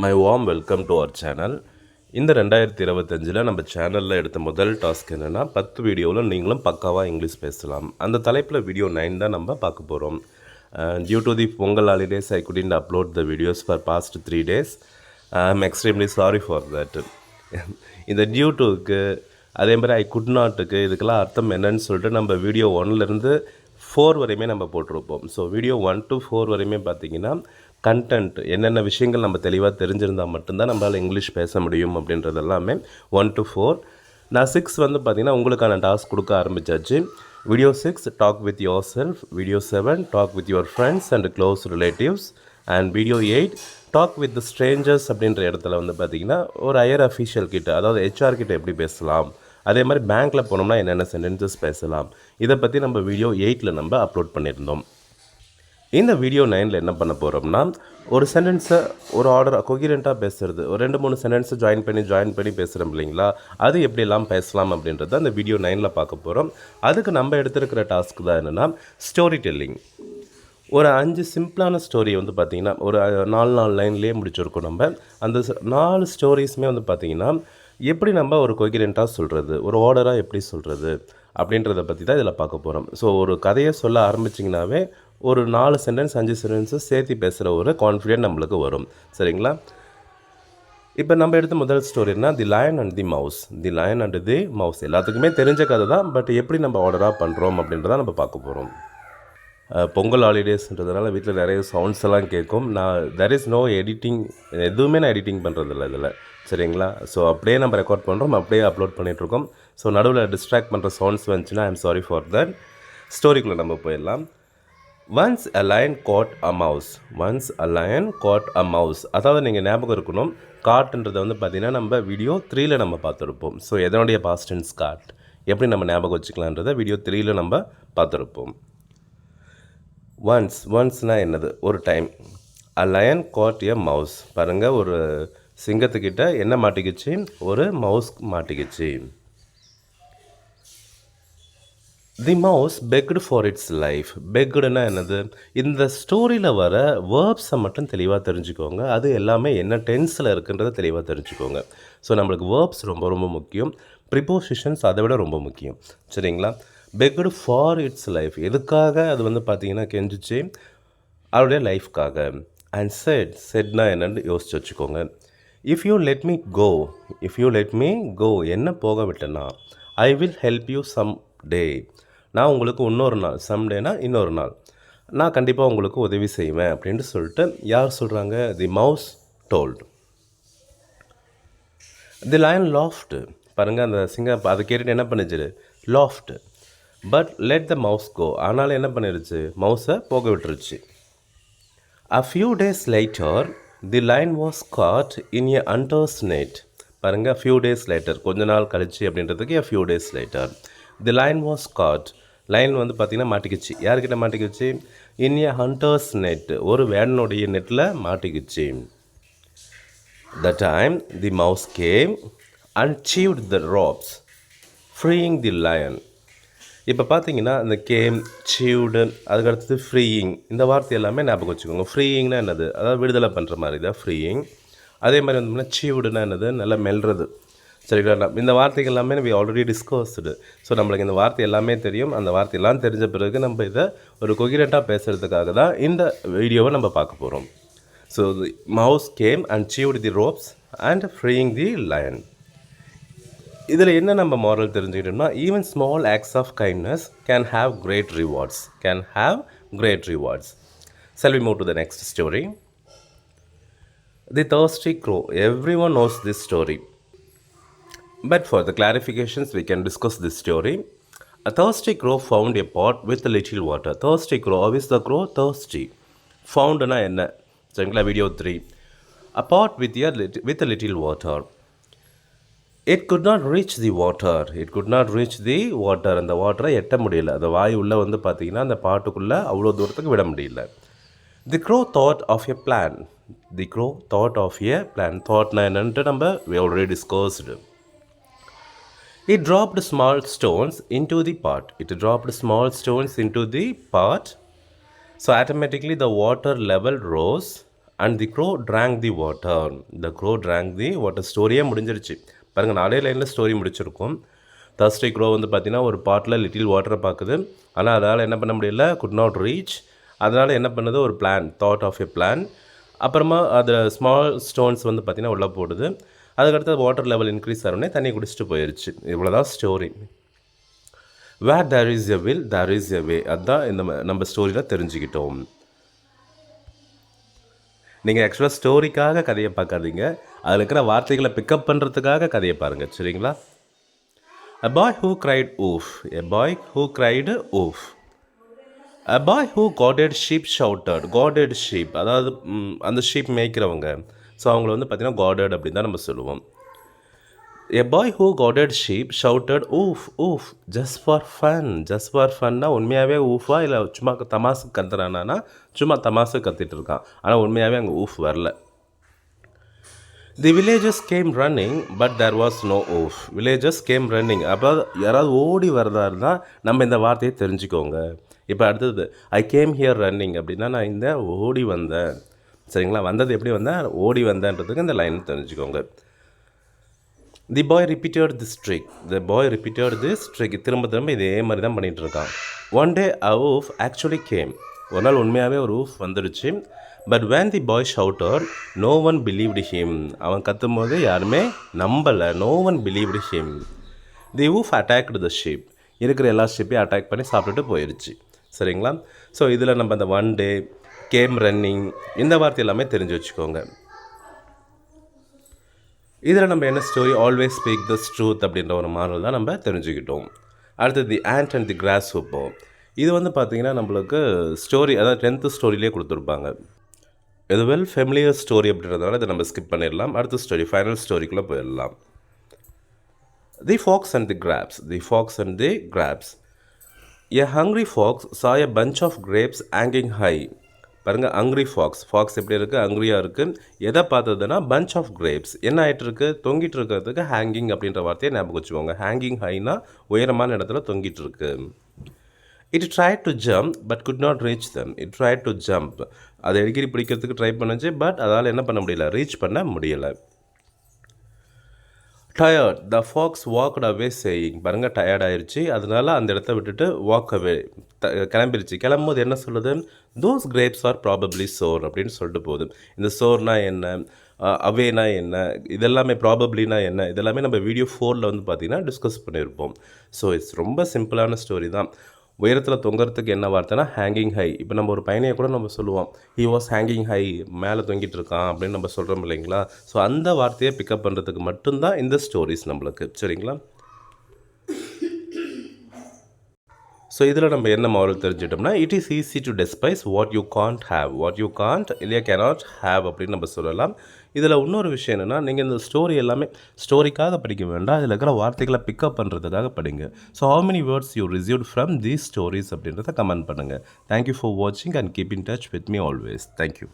My warm welcome to our channel. இந்த 2025 நம்ம சேனலில் எடுத்த முதல் டாஸ்க் என்னென்னா 10 வீடியோவில் நீங்களும் பக்காவாக இங்கிலீஷ் பேசலாம். அந்த தலைப்பில் வீடியோ 9 தான் நம்ம பார்க்க போகிறோம். Due to the Pongal holidays I couldn't upload the videos for past 3 days. I am extremely sorry for that. இந்த டியூ டுக்கு அதே மாதிரி ஐ குட் நாட்டுக்கு இதுக்கெல்லாம் அர்த்தம் என்னன்னு சொல்லிட்டு நம்ம வீடியோ 1லேருந்து 4 வரையுமே நம்ம போட்டிருப்போம். ஸோ வீடியோ 1 to 4 வரையுமே பார்த்திங்கன்னா கண்டென்ட் என்னென்ன விஷயங்கள் நம்ம தெளிவாக தெரிஞ்சிருந்தால் மட்டும்தான் நம்மளால் இங்கிலீஷ் பேச முடியும் அப்படின்றது எல்லாமே 1 to 4. நான் 6 வந்து பார்த்திங்கன்னா உங்களுக்கான டாஸ்க் கொடுக்க ஆரம்பித்தாச்சு. Video 6 talk with your self, video 7 talk with your friends and close relatives, and video 8 talk with the strangers அப்படின்ற இடத்துல வந்து பார்த்திங்கன்னா ஒரு ஹையர் அஃபீஷியல் கிட்ட, அதாவது ஹெச்ஆர் கிட்ட எப்படி பேசலாம், அதே மாதிரி பேங்க்கில் போனோம்னா என்னென்ன சென்டென்சஸ் பேசலாம், இதை பற்றி நம்ம வீடியோ 8ல் நம்ம அப்லோட் பண்ணியிருந்தோம். இந்த வீடியோ 9ல் என்ன பண்ண போகிறோம்னா, ஒரு சென்டென்ஸை ஒரு ஆர்டர் கொகிரண்ட்டாக பேசுகிறது, ஒரு 2-3 சென்டென்ஸை ஜாயின் பண்ணி பேசுகிறோம் இல்லைங்களா, அது எப்படியெல்லாம் பேசலாம் அப்படின்றத அந்த வீடியோ 9ல் பார்க்க போகிறோம். அதுக்கு நம்ம எடுத்துருக்கிற டாஸ்க் தான் என்னென்னா ஸ்டோரி டெல்லிங். ஒரு 5 சிம்பிளான ஸ்டோரி வந்து பார்த்திங்கன்னா ஒரு 4 லைன்லேயே முடிச்சிருக்கோம். நம்ம அந்த 4 ஸ்டோரிஸுமே வந்து பார்த்திங்கன்னா எப்படி நம்ம ஒரு கொகிரண்ட்டாக சொல்கிறது, ஒரு ஆர்டராக எப்படி சொல்கிறது அப்படின்றத பற்றி தான் இதில் பார்க்க போகிறோம். ஸோ ஒரு கதையை சொல்ல ஆரம்பிச்சிங்கனாவே ஒரு 4 சென்டென்ஸ் 5 சென்டென்ஸு சேர்த்து பேசுகிற ஒரு கான்ஃபிடென்ட் நம்மளுக்கு வரும். சரிங்களா? இப்போ நம்ம எடுத்த முதல் ஸ்டோரினா the lion and the mouse. The lion and the mouse எல்லாத்துக்குமே தெரிஞ்ச கதை தான். பட் எப்படி நம்ம ஆர்டராக பண்ணுறோம் அப்படின்றத நம்ம பார்க்க போகிறோம். பொங்கல் ஹாலிடேஸ்ன்றதுனால வீட்டில் நிறைய சவுண்ட்ஸ் எல்லாம் கேட்கும். தெர் இஸ் நோ எடிட்டிங், எதுவுமே நான் எடிட்டிங் பண்ணுறதில்ல இதில். சரிங்களா? ஸோ அப்படியே நம்ம ரெக்கார்ட் பண்ணுறோம், அப்படியே அப்லோட் பண்ணிகிட்ருக்கோம். ஸோ நடுவில் டிஸ்ட்ராக்ட் பண்ணுற சவுண்ட்ஸ் வந்துச்சுன்னா I am sorry for that. ஸ்டோரிக்குள்ளே நம்ம போயிடலாம். Once a lion caught a mouse. Once a lion caught a mouse. அதாவது நீங்கள் ஞாபகம் இருக்கணும், காட்டுன்றதை வந்து பார்த்திங்கன்னா நம்ம வீடியோ 3ல் நம்ம பார்த்துருப்போம். ஸோ எதனுடைய பாஸ்ட் டென்ஸ் காட் எப்படி நம்ம ஞாபகம் வச்சுக்கலான்றதை வீடியோ 3ல் நம்ம பார்த்துருப்போம். ஒன்ஸ்னால் என்னது? ஒரு time. A lion caught a mouse. பாருங்கள், ஒரு சிங்கத்துக்கிட்ட என்ன மாட்டிக்கிச்சு? ஒரு மவுஸ் மாட்டிக்கிச்சு. The mouse begged for its life. பெக்டுன்னா என்னது? இந்த ஸ்டோரியில் வர வேர்ப்ஸை மட்டும் தெளிவாக தெரிஞ்சுக்கோங்க. அது எல்லாமே என்ன டென்ஸில் இருக்குன்றதை தெளிவாக தெரிஞ்சுக்கோங்க. ஸோ நம்மளுக்கு வேர்ப்ஸ் ரொம்ப ரொம்ப முக்கியம். ப்ரிப்போசிஷன்ஸ் அதை விட ரொம்ப முக்கியம். சரிங்களா? பெக்டு ஃபார் இட்ஸ் லைஃப், எதுக்காக அது வந்து பார்த்திங்கன்னா கெஞ்சிச்சு? அவருடைய லைஃப்காக. அண்ட் செட்னா என்னன்னு யோசிச்சு வச்சுக்கோங்க. If you let me go, என்ன போக விட்டேன்னா, I will help you some day, நான் உங்களுக்கு இன்னொரு நாள், சம் டேனா இன்னொரு நாள், நான் கண்டிப்பாக உங்களுக்கு உதவி செய்வேன் அப்படின்ட்டு சொல்லிட்டு யார் சொல்கிறாங்க? The mouse told. The lion laughed. பாருங்கள், அந்த சிங்கம் அதை கேட்டுட்டு என்ன பண்ணிச்சு? Laughed. But let the mouse go. ஆனாலும் என்ன பண்ணிருச்சு? மவுஸை போக விட்டுருச்சு. A few days later, the lion was caught in a hunter's net. பாருங்கள், few days later, கொஞ்ச நாள் கழிச்சு அப்படின்றதுக்கு a few days later. The lion was caught. Line வந்து பார்த்திங்கன்னா மாட்டிக்கிச்சு. யார்கிட்ட மாட்டிக்கிச்சு? in a hunter's net, ஒரு வேடனுடைய நெட்டில் மாட்டிக்கிச்சு. The time the mouse came and chewed the ropes, freeing the lion. இப்போ பார்த்தீங்கன்னா இந்த கேம், சீவ்டு, அதுக்கடுத்தது ஃப்ரீயிங், இந்த வார்த்தை எல்லாமே ஞாபகம் வச்சுக்கோங்க. ஃப்ரீயிங்னா என்னது? அதாவது விடுதலை பண்ணுற மாதிரி தான் ஃப்ரீயிங். அதே மாதிரி வந்தோம்னா சீவ்டுனா என்னது? நல்லா மெல்றது. சரிங்களா? இந்த வார்த்தைகள் எல்லாமே we ஆல்ரெடி டிஸ்கஸ்டு. ஸோ நம்மளுக்கு இந்த வார்த்தை எல்லாமே தெரியும். அந்த வார்த்தையெல்லாம் தெரிஞ்ச பிறகு நம்ம இதை ஒரு கொகிரண்ட்டாக பேசுகிறதுக்காக தான் இந்த வீடியோவை நம்ம பார்க்க போகிறோம். So the mouse came and seized the ropes and freeing the lion. இதில் என்ன நம்ம மாரல் தெரிஞ்சுக்கிட்டோம்னா, even small acts of kindness can have great rewards. Shall we move to the next story? The thirsty crow. Everyone knows this story, but for the clarifications we can discuss this story. A thirsty crow found a pot with a little water. Thirsty crow. How is the crow thirsty? Foundனா என்ன? சரிங்களா? Video 3. A pot with a little water. It could not reach the water. அந்த வாட்டரை எட்ட முடியல. அந்த வாய் உள்ளே வந்து பார்த்திங்கன்னா அந்த பாட்டுக்குள்ளே அவ்வளோ தூரத்துக்கு விட முடியல. The crow thought of a plan. Thoughtனா என்னன்ட்டு நம்ம we already discussed. It dropped small stones into the pot. So automatically the water level rose and the crow drank the water. The crow drank the water. ஸ்டோரியே முடிஞ்சிருச்சு பாருங்கள். 4 லைனில் story முடிச்சிருக்கும். Thirsty grow வந்து பார்த்திங்கன்னா ஒரு பாட்டில் little வாட்டரை பார்க்குது. ஆனால் அதால் என்ன பண்ண முடியல, குட் நாட் ரீச். அதனால் என்ன பண்ணுது, ஒரு plan, thought of a plan. அப்புறமா அதில் ஸ்மால் ஸ்டோன்ஸ் வந்து பார்த்திங்கன்னா உள்ளே போடுது. அதுக்கடுத்து வாட்டர் லெவல் இன்க்ரீஸ் ஆகிறோடனே தண்ணி குடிச்சிட்டு போயிடுச்சு. இவ்வளோதான் story. Where there is a will there is a way. அதுதான் இந்த நம்ம ஸ்டோரியில் தெரிஞ்சுக்கிட்டோம். நீங்கள் ஆக்சுவலாக ஸ்டோரிக்காக கதையை பார்க்காதீங்க, அதில் இருக்கிற வார்த்தைகளை பிக்கப் பண்ணுறதுக்காக கதையை பாருங்கள், சரிங்களா? A boy who cried oof. A boy who cried oof. A boy who guarded sheep shouted. Guarded sheep, அதாவது அந்த ஷீப் மேய்க்கிறவங்க. ஸோ அவங்கள வந்து பார்த்தீங்கன்னா guarded அப்படின்னு தான் நம்ம சொல்லுவோம். A boy who guarded sheep shouted oof oof just for fun. Just for funனா உண்மையாகவே ஊஃபா இல்லை சும்மா தமாசு கத்துறானா? சும்மா தமாசு கத்திட்டு இருக்கான், ஆனால் உண்மையாகவே அங்கே ஊஃப் வரல. The villagers came running but there was no oof. villagers came running. அப்போ யாராவது ஓடி வரதா இருந்தால் நம்ம இந்த வார்த்தையை தெரிஞ்சுக்கோங்க. இப்போ அடுத்தது ஐ கேம் ஹியர் ரன்னிங் அப்படின்னா நான் இந்த ஓடி வந்தேன், சரிங்களா? வந்தது எப்படி வந்தேன், ஓடி வந்தேன்றதுக்கு இந்த லைன் தெரிஞ்சுக்கோங்க. The boy repeated this trick. The boy repeated this trick. திரும்ப திரும்ப இதே மாதிரி தான் பண்ணிகிட்டு இருக்கான். One day a wolf actually came. ஒரு நாள் உண்மையாகவே ஒரு ஊஃப் வந்துடுச்சு. But when the boy shouted no one believed him. அவன் கத்தும் போது யாருமே நம்பலை. No one believed him. The wolf attacked the sheep. இருக்கிற எல்லா ஷீப்பையும் அட்டாக் பண்ணி சாப்பிட்டுட்டு போயிடுச்சு, சரிங்களா? ஸோ இதில் நம்ம அந்த ஒன் டே, கேம் ரன்னிங், இந்த வார்த்தை எல்லாமே தெரிஞ்சு வச்சுக்கோங்க. இதில் நம்ம என்ன story, always speak the truth அப்படின்ற ஒரு மாடல் தான் நம்ம தெரிஞ்சுக்கிட்டோம். அடுத்தது the ant and the grasshopper. இது வந்து பார்த்திங்கன்னா நம்மளுக்கு ஸ்டோரி, அதாவது 10th ஸ்டோரியிலே கொடுத்துருப்பாங்க. இது வெல் ஃபெமிலியர் ஸ்டோரி அப்படின்றதால இதை நம்ம ஸ்கிப் பண்ணிடலாம். அடுத்த ஸ்டோரி, ஃபைனல் ஸ்டோரிக்குள்ளே போயிடலாம். The fox and the grapes. The fox and the grapes. A hungry fox saw a bunch of grapes hanging high. பாருங்கள், ஹங்க்ரி ஃபாக்ஸ். ஃபாக்ஸ் எப்படி இருக்குது, ஹங்க்ரியாக இருக்குது. எதை பார்த்ததுன்னா பஞ்ச் ஆஃப் கிரேப்ஸ். என்ன ஆகிட்டு இருக்கு, தொங்கிட்டு இருக்கிறதுக்கு ஹேங்கிங் அப்படின்ற வார்த்தையை ஞாபகம் வச்சுக்கோங்க. ஹேங்கிங் ஹைனா உயரமான இடத்துல தொங்கிட்டு இருக்கு. It try to jump but could not reach them. It try to jump. அதை எகிரி பிடிக்கிறதுக்கு ட்ரை பண்ணுச்சு, பட் அதால் என்ன பண்ண முடியல, ரீச் பண்ண முடியலை. Tired the fox walked away saying. பாருங்கள், டயர்ட் ஆயிடுச்சு, அதனால அந்த இடத்த விட்டுட்டு வாக் அவே கிளம்பிடுச்சு. கிளம்பும்போது என்ன சொல்லுது, தோஸ் கிரேப்ஸ் ஆர் ப்ராபப்ளி சோர் அப்படின்னு சொல்லிட்டு போகுது. இந்த சோர்னா என்ன, அவேனா என்ன, இதெல்லாமே ப்ராபப்ளினா என்ன, இதெல்லாமே நம்ம வீடியோ 4ல் வந்து பார்த்திங்கன்னா டிஸ்கஸ் பண்ணியிருப்போம். ஸோ இட்ஸ் ரொம்ப சிம்பிளான ஸ்டோரி தான். உயரத்தில் தொங்குறதுக்கு என்ன வார்த்தைனா ஹேங்கிங் ஹை. இப்போ நம்ம ஒரு பையனையை கூட நம்ம சொல்லுவோம், ஹி வாஸ் ஹேங்கிங் ஹை, மேலே தொங்கிட்டு இருக்கான் அப்படின்னு நம்ம சொல்கிறோம் இல்லைங்களா? ஸோ அந்த வார்த்தையை பிக்கப் பண்ணுறதுக்கு மட்டும்தான் இந்த ஸ்டோரிஸ் நம்மளுக்கு, சரிங்களா? ஸோ இதில் நம்ம என்ன மாடல் தெரிஞ்சிட்டோம்னா, it is easy to despise what you can't have. What you can't இல்லையா கேனாட் ஹேவ் அப்படின்னு நம்ம சொல்லலாம். இதில் இன்னொரு விஷயம் என்னென்னா, நீங்கள் இந்த ஸ்டோரி எல்லாமே ஸ்டோரிக்காக படிக்க வேண்டாம், அதில் இருக்கிற வார்த்தைகளை பிக்கப் பண்ணுறதுக்காக படிங்க. So how many words you received from these stories அப்படின்றத கமெண்ட் பண்ணுங்கள். தேங்க்யூ ஃபார் வாட்சிங் and keep in touch with me always. Thank you.